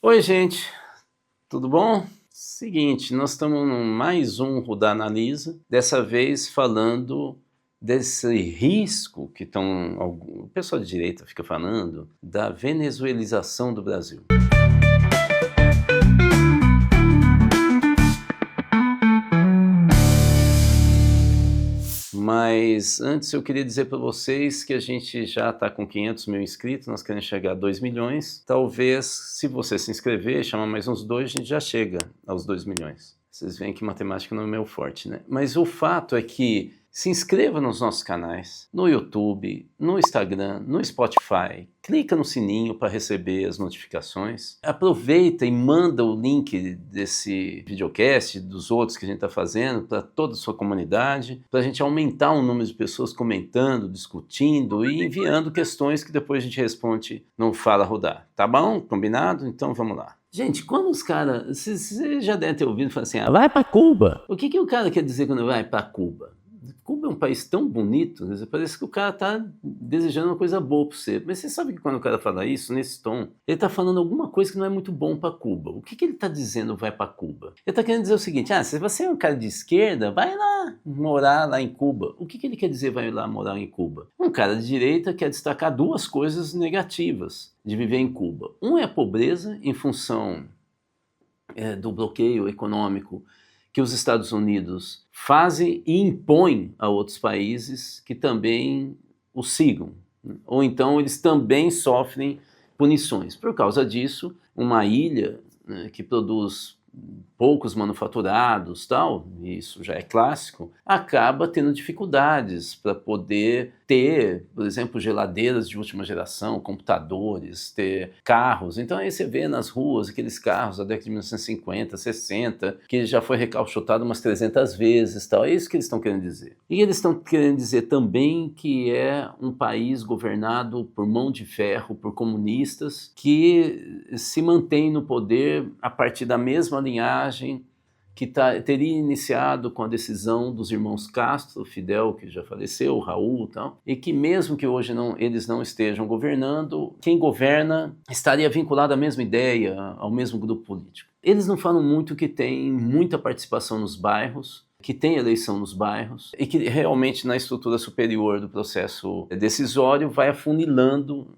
Oi, gente, tudo bom? Seguinte, nós estamos em mais um Rudá Analisa, dessa vez falando desse risco que o pessoal de direita fica falando, da venezuelização do Brasil. Mas antes eu queria dizer para vocês que a gente já está com 500 mil inscritos, nós queremos chegar a 2 milhões. Talvez, se você se inscrever, chamar mais uns 2, a gente já chega aos 2 milhões. Vocês veem que matemática não é meu forte, né? Mas o fato é que se inscreva nos nossos canais, no YouTube, no Instagram, no Spotify. Clica no sininho para receber as notificações. Aproveita e manda o link desse videocast, dos outros que a gente está fazendo, para toda a sua comunidade, para a gente aumentar o número de pessoas comentando, discutindo e enviando questões que depois a gente responde no Fala Rudá. Tá bom? Combinado? Então vamos lá. Gente, quando os caras... Você já deve ter ouvido falar assim, vai para Cuba. O que o cara quer dizer quando vai para Cuba? Cuba é um país tão bonito, né? Parece que o cara está desejando uma coisa boa para você. Mas você sabe que quando o cara fala isso, nesse tom, ele está falando alguma coisa que não é muito bom para Cuba. O que ele está dizendo vai para Cuba? Ele está querendo dizer o seguinte, se você é um cara de esquerda, vai lá morar lá em Cuba. O que ele quer dizer vai lá morar em Cuba? Um cara de direita quer destacar duas coisas negativas de viver em Cuba. Um é a pobreza em função do bloqueio econômico que os Estados Unidos fazem e impõem a outros países que também o sigam. Ou então eles também sofrem punições. Por causa disso, uma ilha que produz poucos manufaturados, isso já é clássico, acaba tendo dificuldades para poder ter, por exemplo, geladeiras de última geração, computadores, ter carros. Então aí você vê nas ruas aqueles carros da década de 1950, 60, que já foi recauchutado umas 300 vezes. É isso que eles estão querendo dizer. E eles estão querendo dizer também que é um país governado por mão de ferro, por comunistas, que se mantém no poder a partir da mesma linhagem que teria iniciado com a decisão dos irmãos Castro, Fidel, que já faleceu, Raul, e que mesmo que hoje eles não estejam governando, quem governa estaria vinculado à mesma ideia, ao mesmo grupo político. Eles não falam muito que tem muita participação nos bairros, que tem eleição nos bairros e que realmente na estrutura superior do processo decisório vai afunilando,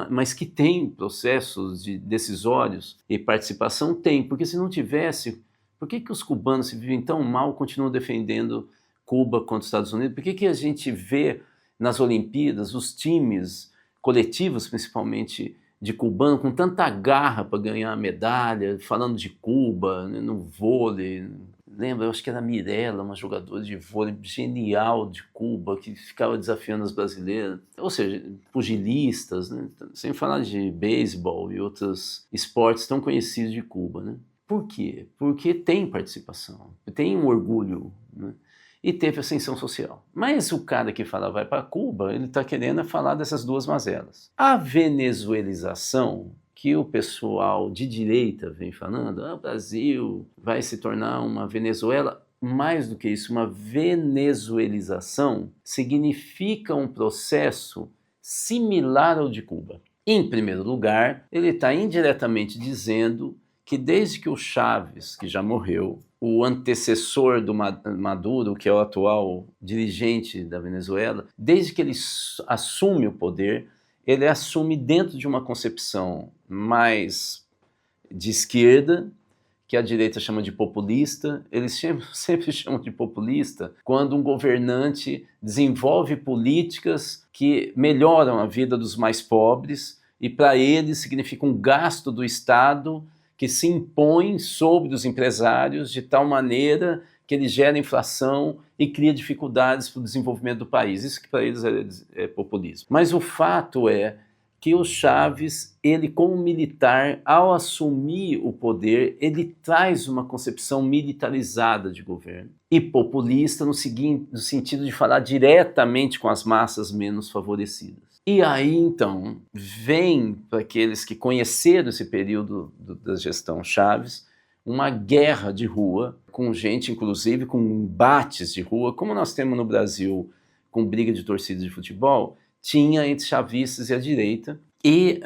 mas que tem processos decisórios e participação, tem, porque se não tivesse, por que os cubanos, se vivem tão mal, continuam defendendo Cuba contra os Estados Unidos? Por que a gente vê nas Olimpíadas os times coletivos, principalmente de cubano, com tanta garra para ganhar medalha, falando de Cuba, no vôlei? Lembra, eu acho que era a Mirella, uma jogadora de vôlei genial de Cuba, que ficava desafiando as brasileiras. Ou seja, pugilistas, né? Sem falar de beisebol e outros esportes tão conhecidos de Cuba, né? Por quê? Porque tem participação, tem um orgulho, né? E teve ascensão social. Mas o cara que fala vai para Cuba, ele está querendo falar dessas duas mazelas. A venezuelização, que o pessoal de direita vem falando, o Brasil vai se tornar uma Venezuela. Mais do que isso, uma venezuelização significa um processo similar ao de Cuba. Em primeiro lugar, ele está indiretamente dizendo que desde que o Chávez, que já morreu, o antecessor do Maduro, que é o atual dirigente da Venezuela, desde que ele assume o poder, ele assume dentro de uma concepção mais de esquerda, que a direita chama de populista. Eles sempre chamam de populista quando um governante desenvolve políticas que melhoram a vida dos mais pobres e para eles significa um gasto do Estado que se impõe sobre os empresários de tal maneira que ele gera inflação e cria dificuldades para o desenvolvimento do país. Isso que para eles é populismo. Mas o fato é que o Chávez, ele como militar, ao assumir o poder, ele traz uma concepção militarizada de governo e populista no sentido de falar diretamente com as massas menos favorecidas. E aí, então, vem para aqueles que conheceram esse período da gestão Chávez, uma guerra de rua, com gente, inclusive, com embates de rua, como nós temos no Brasil, com briga de torcida de futebol, tinha entre chavistas e a direita, e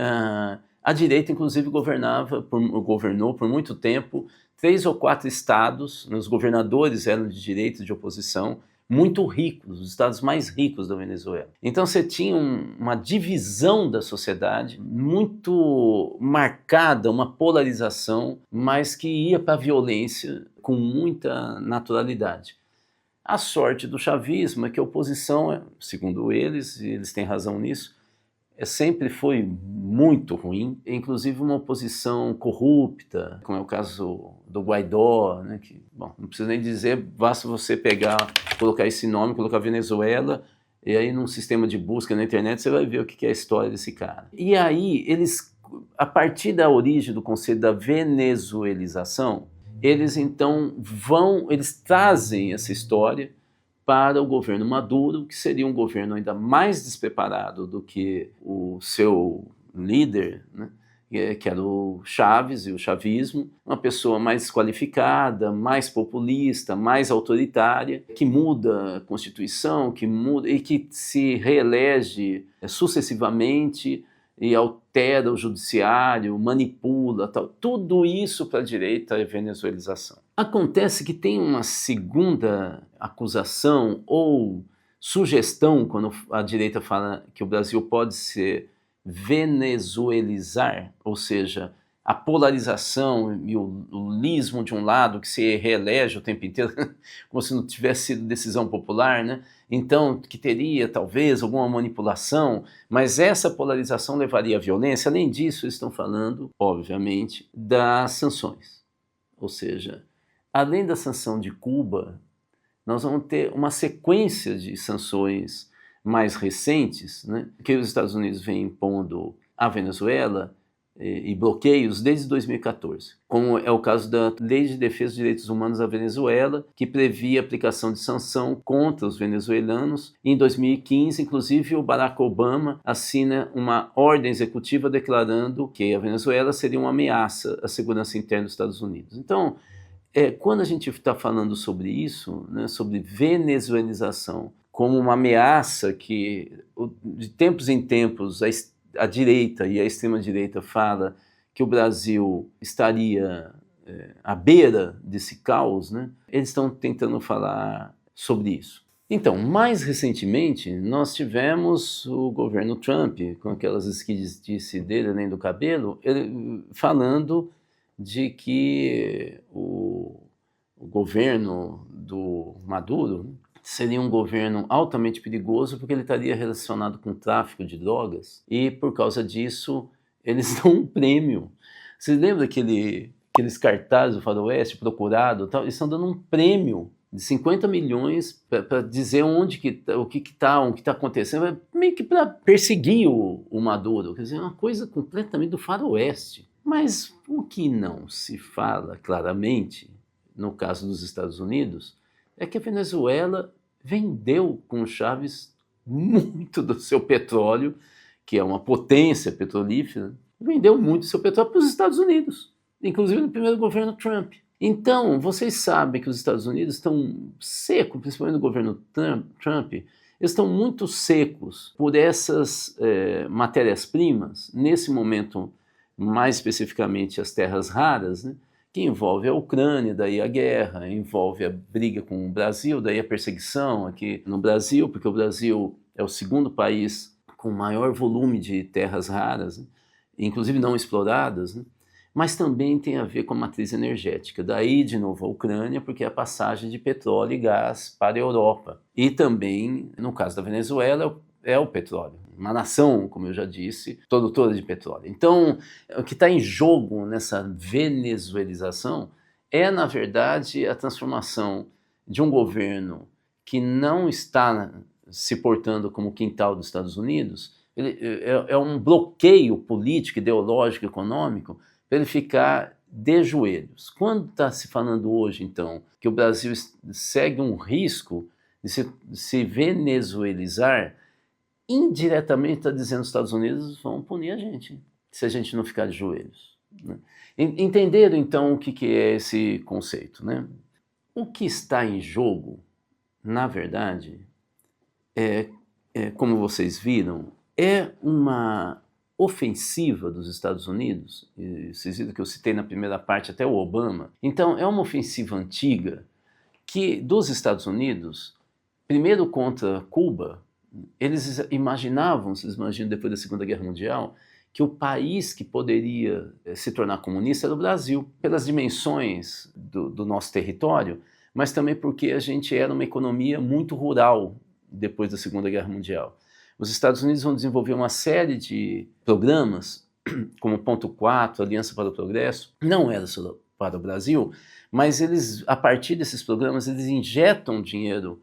A direita, inclusive, governou por muito tempo 3 ou 4 estados, os governadores eram de direita e de oposição, muito ricos, os estados mais ricos da Venezuela. Então você tinha uma divisão da sociedade muito marcada, uma polarização, mas que ia para a violência com muita naturalidade. A sorte do chavismo é que a oposição, segundo eles, e eles têm razão nisso, sempre foi muito ruim, inclusive uma oposição corrupta, como é o caso do Guaidó, né, que, bom, não precisa nem dizer, basta você colocar esse nome, colocar Venezuela, e aí num sistema de busca na internet você vai ver o que é a história desse cara. E aí eles, a partir da origem do conceito da venezuelização, eles então eles trazem essa história para o governo Maduro, que seria um governo ainda mais despreparado do que o seu líder, né, que era o Chávez e o chavismo, uma pessoa mais desqualificada, mais populista, mais autoritária, que muda a Constituição, que muda e que se reelege sucessivamente e altera o judiciário, manipula, tal. Tudo isso para a direita é venezuelização. Acontece que tem uma segunda acusação ou sugestão quando a direita fala que o Brasil pode se venezuelizar, ou seja, a polarização e o lulismo de um lado que se reelege o tempo inteiro, como se não tivesse sido decisão popular, né? Então, que teria talvez alguma manipulação, mas essa polarização levaria à violência. Além disso, eles estão falando, obviamente, das sanções. Ou seja, além da sanção de Cuba, nós vamos ter uma sequência de sanções mais recentes, né, que os Estados Unidos vêm impondo à Venezuela e bloqueios desde 2014, como é o caso da Lei de Defesa dos Direitos Humanos da Venezuela, que previa a aplicação de sanção contra os venezuelanos. Em 2015, inclusive, o Barack Obama assina uma ordem executiva declarando que a Venezuela seria uma ameaça à segurança interna dos Estados Unidos. Então, quando a gente está falando sobre isso, né, sobre venezuelização, como uma ameaça que, de tempos em tempos, a direita e a extrema-direita fala que o Brasil estaria à beira desse caos, né? Eles estão tentando falar sobre isso. Então, mais recentemente, nós tivemos o governo Trump, com aquelas esquisitices dele além do cabelo, falando de que o governo do Maduro seria um governo altamente perigoso porque ele estaria relacionado com o tráfico de drogas e, por causa disso, eles dão um prêmio. Você lembra aqueles cartazes do Faroeste, procurado, tal? Eles estão dando um prêmio de 50 milhões para dizer o que está acontecendo, meio que para perseguir o Maduro. Quer dizer, é uma coisa completamente do Faroeste. Mas o que não se fala claramente, no caso dos Estados Unidos, é que a Venezuela vendeu com o Chávez muito do seu petróleo, que é uma potência petrolífera, vendeu muito do seu petróleo para os Estados Unidos, inclusive no primeiro governo Trump. Então, vocês sabem que os Estados Unidos estão secos, principalmente no governo Trump, eles estão muito secos por essas matérias-primas, nesse momento, mais especificamente as terras raras, né? Que envolve a Ucrânia, daí a guerra, envolve a briga com o Brasil, daí a perseguição aqui no Brasil, porque o Brasil é o segundo país com maior volume de terras raras, né, inclusive não exploradas, né, mas também tem a ver com a matriz energética. Daí, de novo, a Ucrânia, porque é a passagem de petróleo e gás para a Europa. E também, no caso da Venezuela, é o petróleo. Uma nação, como eu já disse, produtora de petróleo. Então, o que está em jogo nessa venezuelização é, na verdade, a transformação de um governo que não está se portando como quintal dos Estados Unidos, é um bloqueio político, ideológico, econômico, para ele ficar de joelhos. Quando está se falando hoje, então, que o Brasil segue um risco de se venezuelizar, indiretamente está dizendo que os Estados Unidos vão punir a gente, se a gente não ficar de joelhos, né? Entenderam, então, o que é esse conceito, né? O que está em jogo, na verdade, como vocês viram, é uma ofensiva dos Estados Unidos, e vocês viram que eu citei na primeira parte até o Obama. Então é uma ofensiva antiga que dos Estados Unidos, primeiro contra Cuba, eles imaginavam, vocês imaginam depois da Segunda Guerra Mundial, que o país que poderia se tornar comunista era o Brasil, pelas dimensões do nosso território, mas também porque a gente era uma economia muito rural depois da Segunda Guerra Mundial. Os Estados Unidos vão desenvolver uma série de programas, como Ponto 4, Aliança para o Progresso, não era só para o Brasil, mas eles, a partir desses programas, eles injetam dinheiro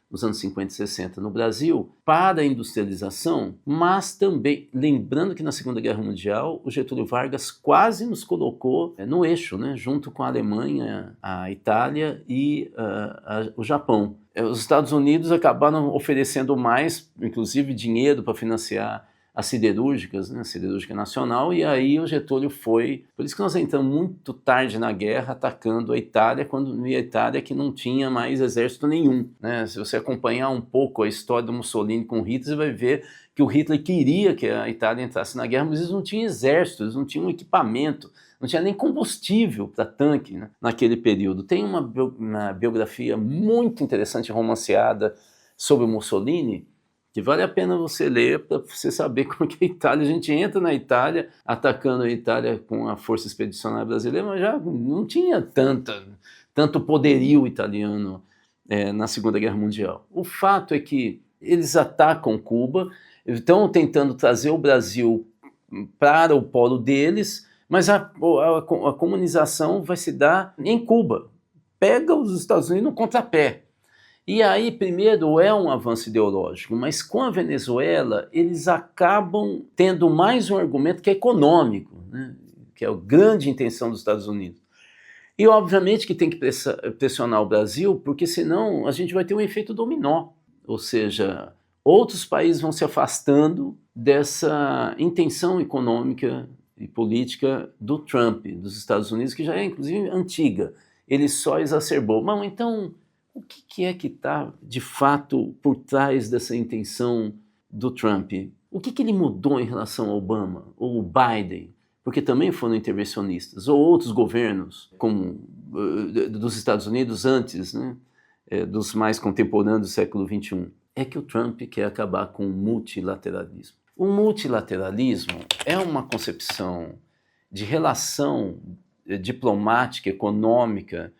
nos anos 50 e 60 no Brasil para a industrialização, mas também, lembrando que na Segunda Guerra Mundial o Getúlio Vargas quase nos colocou no eixo, né, junto com a Alemanha, a Itália e o Japão. Os Estados Unidos acabaram oferecendo mais, inclusive dinheiro para financiar as siderúrgicas, né, a Siderúrgica Nacional, e aí o Getúlio foi... Por isso que nós entramos muito tarde na guerra, atacando a Itália, quando a Itália que não tinha mais exército nenhum, né? Se você acompanhar um pouco a história do Mussolini com Hitler, você vai ver que o Hitler queria que a Itália entrasse na guerra, mas eles não tinham exército, eles não tinham equipamento, não tinha nem combustível para tanque, né, naquele período. Tem uma biografia muito interessante, romanceada, sobre o Mussolini, que vale a pena você ler para você saber como que a Itália, a gente entra na Itália, atacando a Itália com a Força Expedicionária Brasileira, mas já não tinha tanto poderio italiano na Segunda Guerra Mundial. O fato é que eles atacam Cuba, estão tentando trazer o Brasil para o polo deles, mas a comunização vai se dar em Cuba. Pega os Estados Unidos no contrapé. E aí, primeiro, é um avanço ideológico, mas com a Venezuela, eles acabam tendo mais um argumento que é econômico, né? Que é a grande intenção dos Estados Unidos. E, obviamente, que tem que pressionar o Brasil, porque senão a gente vai ter um efeito dominó, ou seja, outros países vão se afastando dessa intenção econômica e política do Trump, dos Estados Unidos, que já é, inclusive, antiga. Ele só exacerbou. Bom, então... O que é que está, de fato, por trás dessa intenção do Trump? O que ele mudou em relação ao Obama ou o Biden? Porque também foram intervencionistas, ou outros governos, como dos Estados Unidos antes, né, dos mais contemporâneos do século XXI. É que o Trump quer acabar com o multilateralismo. O multilateralismo é uma concepção de relação diplomática, econômica,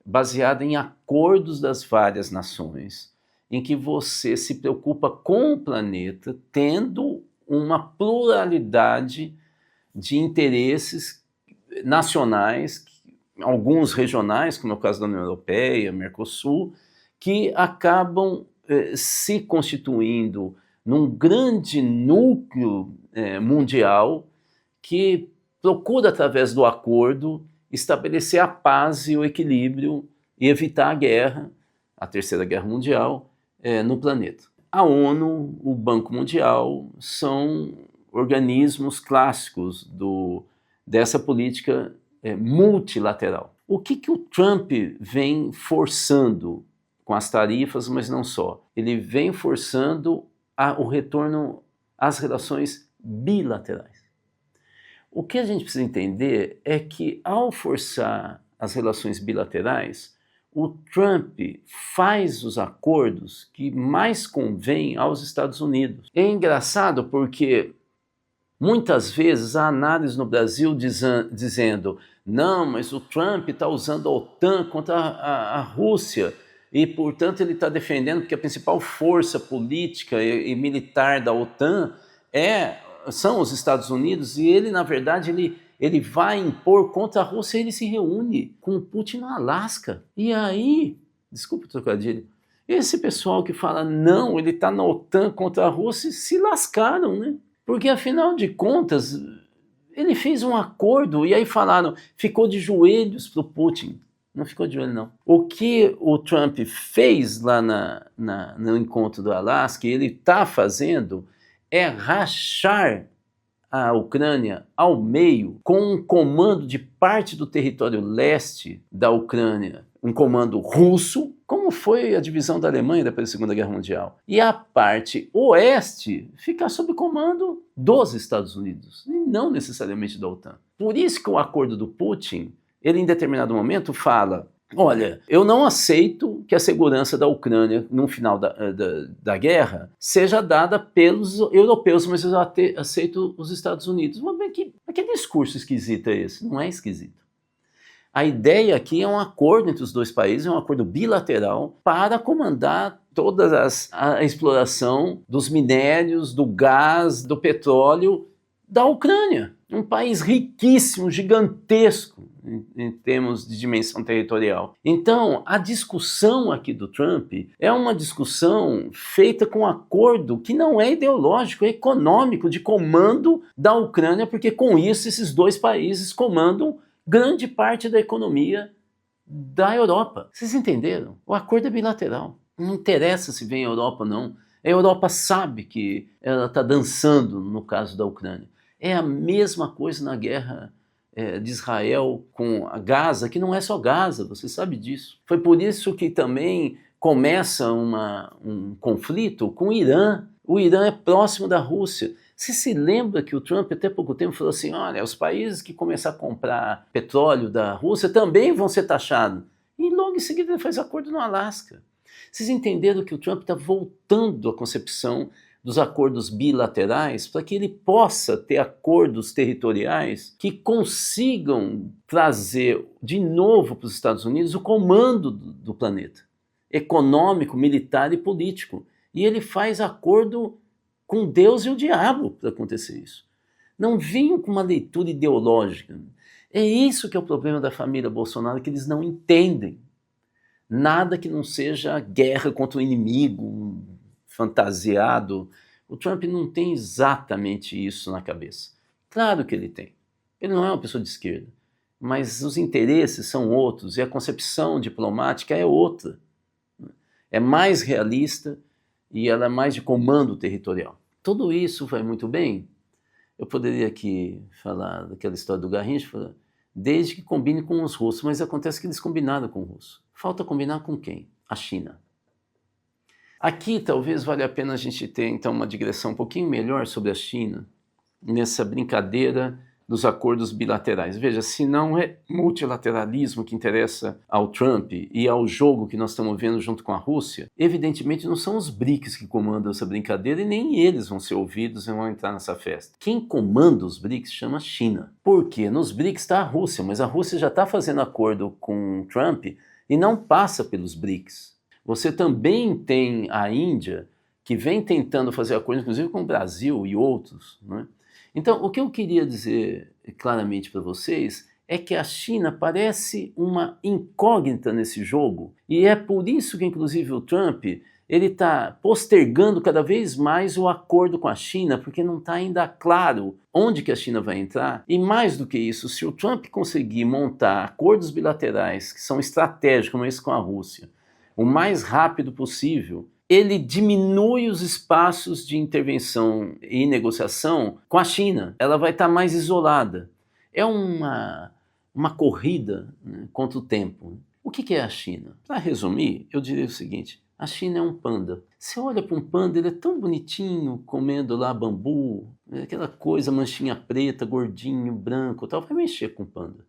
baseada em acordos das várias nações, em que você se preocupa com o planeta, tendo uma pluralidade de interesses nacionais, alguns regionais, como é o caso da União Europeia, Mercosul, que acabam se constituindo num grande núcleo mundial que procura, através do acordo, estabelecer a paz e o equilíbrio e evitar a guerra, a Terceira Guerra Mundial, no planeta. A ONU, o Banco Mundial, são organismos clássicos dessa política multilateral. O que o Trump vem forçando com as tarifas, mas não só? Ele vem forçando o retorno às relações bilaterais. O que a gente precisa entender é que, ao forçar as relações bilaterais, o Trump faz os acordos que mais convêm aos Estados Unidos. É engraçado porque muitas vezes há análise no Brasil dizendo: não, mas o Trump está usando a OTAN contra a Rússia e, portanto, ele está defendendo que a principal força política e militar da OTAN são os Estados Unidos, e ele, na verdade, ele vai impor contra a Rússia. Ele se reúne com o Putin no Alasca. E aí, desculpa o trocadilho, esse pessoal que fala, não, ele está na OTAN contra a Rússia, se lascaram, né? Porque, afinal de contas, ele fez um acordo, e aí falaram, ficou de joelhos para o Putin. Não ficou de joelho, não. O que o Trump fez lá no encontro do Alasca, e ele está fazendo, é rachar a Ucrânia ao meio, com um comando de parte do território leste da Ucrânia, um comando russo, como foi a divisão da Alemanha depois da Segunda Guerra Mundial, e a parte oeste ficar sob comando dos Estados Unidos, e não necessariamente da OTAN. Por isso que o acordo do Putin, ele em determinado momento fala: olha, eu não aceito que a segurança da Ucrânia no final da guerra seja dada pelos europeus, mas eu aceito os Estados Unidos. Mas que discurso esquisito é esse? Não é esquisito. A ideia aqui é um acordo entre os dois países, é um acordo bilateral para comandar toda a exploração dos minérios, do gás, do petróleo da Ucrânia. Um país riquíssimo, gigantesco em termos de dimensão territorial. Então, a discussão aqui do Trump é uma discussão feita com um acordo que não é ideológico, é econômico, de comando da Ucrânia, porque com isso esses dois países comandam grande parte da economia da Europa. Vocês entenderam? O acordo é bilateral. Não interessa se vem a Europa ou não. A Europa sabe que ela está dançando no caso da Ucrânia. É a mesma coisa na guerra de Israel com a Gaza, que não é só Gaza, você sabe disso. Foi por isso que também começa um conflito com o Irã. O Irã é próximo da Rússia. Você se lembra que o Trump até pouco tempo falou assim: olha, os países que começar a comprar petróleo da Rússia também vão ser taxados. E logo em seguida ele faz acordo no Alasca. Vocês entenderam que o Trump está voltando à concepção dos acordos bilaterais para que ele possa ter acordos territoriais que consigam trazer de novo para os Estados Unidos o comando do planeta, econômico, militar e político. E ele faz acordo com Deus e o diabo para acontecer isso. Não vinham com uma leitura ideológica. É isso que é o problema da família Bolsonaro, que eles não entendem. Nada que não seja guerra contra o inimigo, fantasiado. O Trump não tem exatamente isso na cabeça. Claro que ele tem. Ele não é uma pessoa de esquerda. Mas os interesses são outros e a concepção diplomática é outra. É mais realista e ela é mais de comando territorial. Tudo isso vai muito bem. Eu poderia aqui falar daquela história do Garrincha, desde que combine com os russos, mas acontece que eles combinaram com os russos. Falta combinar com quem? A China. Aqui talvez valha a pena a gente ter então uma digressão um pouquinho melhor sobre a China, nessa brincadeira dos acordos bilaterais. Veja, se não é multilateralismo que interessa ao Trump e ao jogo que nós estamos vendo junto com a Rússia, evidentemente não são os BRICS que comandam essa brincadeira e nem eles vão ser ouvidos e vão entrar nessa festa. Quem comanda os BRICS chama China. Por quê? Nos BRICS está a Rússia, mas a Rússia já está fazendo acordo com o Trump e não passa pelos BRICS. Você também tem a Índia, que vem tentando fazer acordos, inclusive com o Brasil e outros, né? Então, o que eu queria dizer claramente para vocês é que a China parece uma incógnita nesse jogo, e é por isso que, inclusive, o Trump ele está postergando cada vez mais o acordo com a China, porque não está ainda claro onde que a China vai entrar. E mais do que isso, se o Trump conseguir montar acordos bilaterais que são estratégicos, como esse com a Rússia, o mais rápido possível, ele diminui os espaços de intervenção e negociação com a China. Ela vai estar mais isolada. É uma corrida, né, contra o tempo. O que é a China? Para resumir, eu diria o seguinte: a China é um panda. Você olha para um panda, ele é tão bonitinho, comendo lá bambu, aquela coisa, manchinha preta, gordinho, branco, tal. Vai mexer com o panda.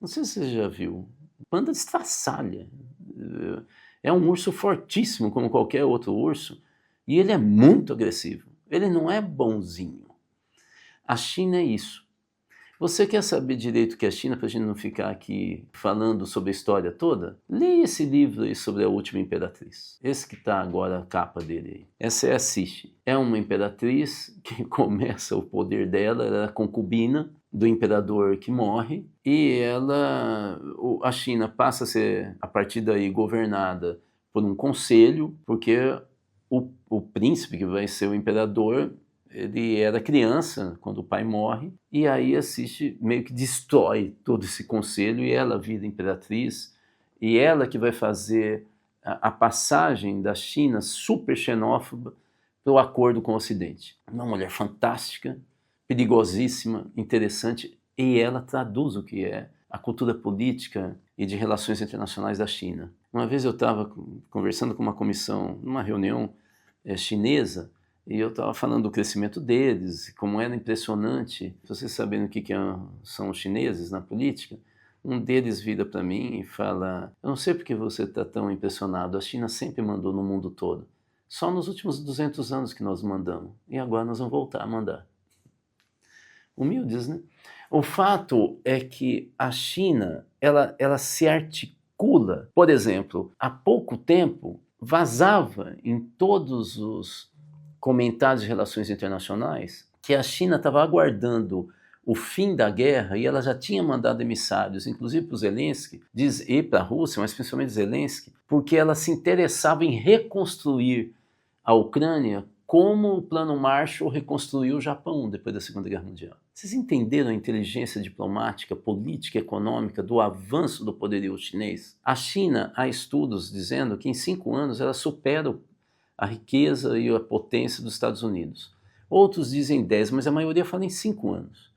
Não sei se você já viu. O panda estraçalha. É um urso fortíssimo, como qualquer outro urso, e ele é muito agressivo. Ele não é bonzinho. A China é isso. Você quer saber direito o que é a China, para a gente não ficar aqui falando sobre a história toda? Leia esse livro aí sobre a última imperatriz. Esse que está agora a capa dele aí. Essa é a Cixi. É uma imperatriz que começa o poder dela, ela é a concubina do imperador que morre, e a China passa a ser, a partir daí, governada por um conselho, porque o príncipe, que vai ser o imperador, ele era criança quando o pai morre, e aí assiste, meio que destrói todo esse conselho, e ela vira imperatriz, e ela que vai fazer a passagem da China super xenófoba para o acordo com o Ocidente. Uma mulher fantástica, perigosíssima, interessante, e ela traduz o que é a cultura política e de relações internacionais da China. Uma vez eu estava conversando com uma comissão, numa reunião chinesa, e eu estava falando do crescimento deles, como era impressionante. Vocês sabendo o que são os chineses na política, um deles vira para mim e fala: eu não sei porque você está tão impressionado, a China sempre mandou no mundo todo. Só nos últimos 200 anos que nós mandamos, e agora nós vamos voltar a mandar. Humildes, né? O fato é que a China, ela se articula. Por exemplo, há pouco tempo, vazava em todos os comentários de relações internacionais que a China estava aguardando o fim da guerra e ela já tinha mandado emissários, inclusive para o Zelensky, e para a Rússia, mas principalmente Zelensky, porque ela se interessava em reconstruir a Ucrânia como o Plano Marshall reconstruiu o Japão depois da Segunda Guerra Mundial. Vocês entenderam a inteligência diplomática, política e econômica do avanço do poderio chinês? A China, há estudos dizendo que em 5 anos ela supera a riqueza e a potência dos Estados Unidos. Outros dizem 10, mas a maioria fala em 5 anos.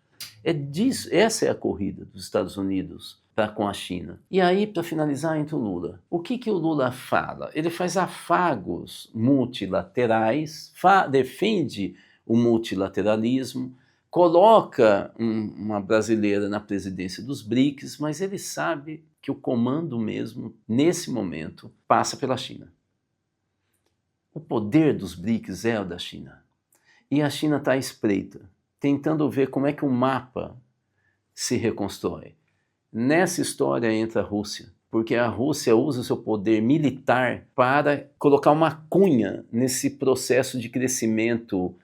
Essa é a corrida dos Estados Unidos com a China. E aí, para finalizar, entra o Lula. O que o Lula fala? Ele faz afagos multilaterais, defende o multilateralismo, coloca uma brasileira na presidência dos BRICS, mas ele sabe que o comando mesmo, nesse momento, passa pela China. O poder dos BRICS é o da China. E a China está à espreita, tentando ver como é que o mapa se reconstrói. Nessa história entra a Rússia, porque a Rússia usa o seu poder militar para colocar uma cunha nesse processo de crescimento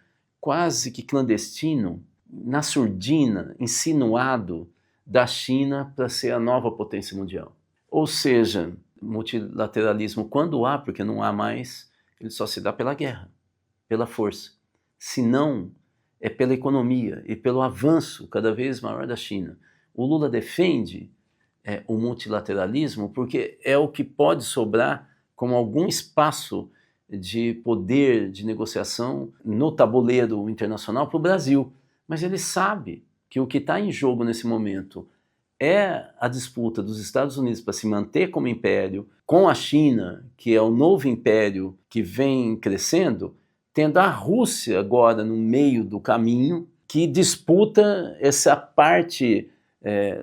quase que clandestino, na surdina, insinuado da China para ser a nova potência mundial. Ou seja, multilateralismo quando há, porque não há mais, ele só se dá pela guerra, pela força. Se não, é pela economia e pelo avanço cada vez maior da China. O Lula defende o multilateralismo porque é o que pode sobrar como algum espaço de poder de negociação no tabuleiro internacional para o Brasil. Mas ele sabe que o que está em jogo nesse momento é a disputa dos Estados Unidos para se manter como império, com a China, que é o novo império que vem crescendo, tendo a Rússia agora no meio do caminho, que disputa essa parte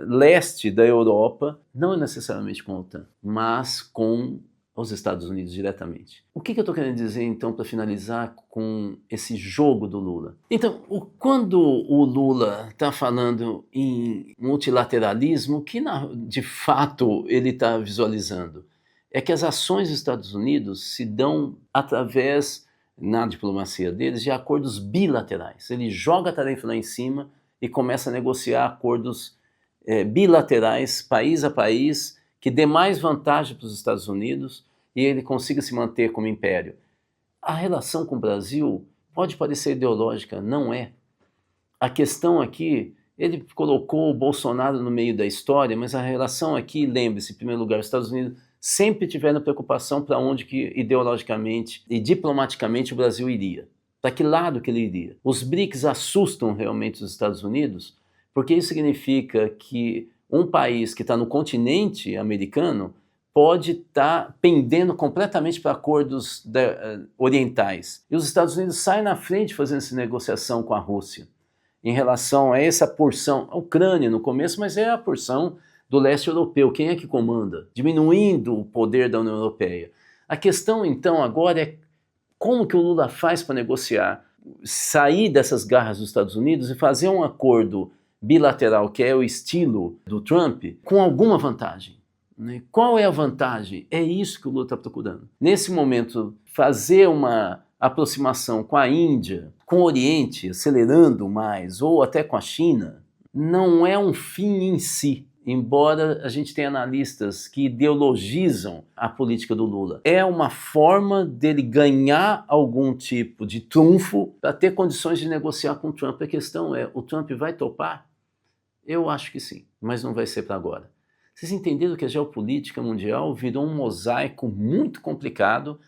leste da Europa, não necessariamente com a OTAN, mas com os Estados Unidos diretamente. O que eu estou querendo dizer, então, para finalizar com esse jogo do Lula? Então, quando o Lula está falando em multilateralismo, o que de fato ele está visualizando é que as ações dos Estados Unidos se dão através, na diplomacia deles, de acordos bilaterais. Ele joga a tarefa lá em cima e começa a negociar acordos bilaterais, país a país, que dê mais vantagem para os Estados Unidos e ele consiga se manter como império. A relação com o Brasil pode parecer ideológica, não é. A questão aqui, ele colocou o Bolsonaro no meio da história, mas a relação aqui, lembre-se, em primeiro lugar, os Estados Unidos sempre tiveram preocupação para onde que ideologicamente e diplomaticamente o Brasil iria. Para que lado que ele iria? Os BRICS assustam realmente os Estados Unidos, porque isso significa que um país que está no continente americano pode estar pendendo completamente para acordos orientais. E os Estados Unidos saem na frente fazendo essa negociação com a Rússia em relação a essa porção, a Ucrânia no começo, mas é a porção do leste europeu. Quem é que comanda? Diminuindo o poder da União Europeia. A questão, então, agora é como que o Lula faz para negociar, sair dessas garras dos Estados Unidos e fazer um acordo bilateral, que é o estilo do Trump, com alguma vantagem. Né? Qual é a vantagem? É isso que o Lula está procurando. Nesse momento, fazer uma aproximação com a Índia, com o Oriente, acelerando mais, ou até com a China, não é um fim em si. Embora a gente tenha analistas que ideologizam a política do Lula. É uma forma dele ganhar algum tipo de trunfo para ter condições de negociar com o Trump. A questão é, o Trump vai topar? Eu acho que sim, mas não vai ser para agora. Vocês entenderam que a geopolítica mundial virou um mosaico muito complicado,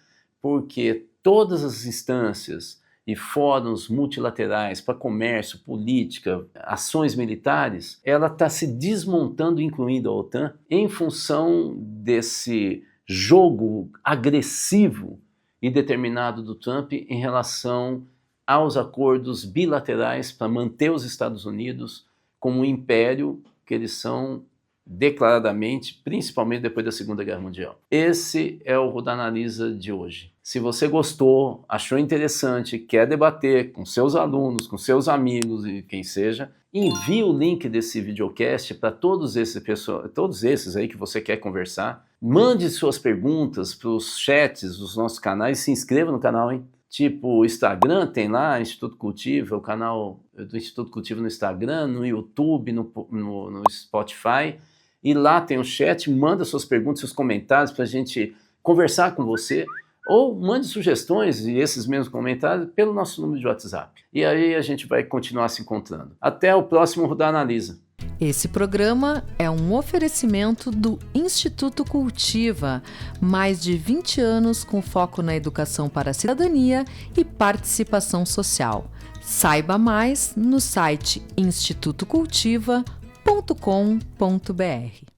porque todas as instâncias e fóruns multilaterais para comércio, política, ações militares, ela está se desmontando, incluindo a OTAN, em função desse jogo agressivo e determinado do Trump em relação aos acordos bilaterais para manter os Estados Unidos como um império que eles são declaradamente, principalmente depois da Segunda Guerra Mundial. Esse é o Ruda Analisa de hoje. Se você gostou, achou interessante, quer debater com seus alunos, com seus amigos e quem seja, envie o link desse videocast para todos esses aí que você quer conversar. Mande suas perguntas para os chats dos nossos canais, se inscreva no canal, hein? Tipo, o Instagram tem lá, Instituto Cultiva, o canal do Instituto Cultiva no Instagram, no YouTube, no Spotify. E lá tem o chat, manda suas perguntas, seus comentários para a gente conversar com você. Ou mande sugestões e esses mesmos comentários pelo nosso número de WhatsApp. E aí a gente vai continuar se encontrando. Até o próximo Ruda Analisa. Esse programa é um oferecimento do Instituto Cultiva, mais de 20 anos com foco na educação para a cidadania e participação social. Saiba mais no site institutocultiva.com.br.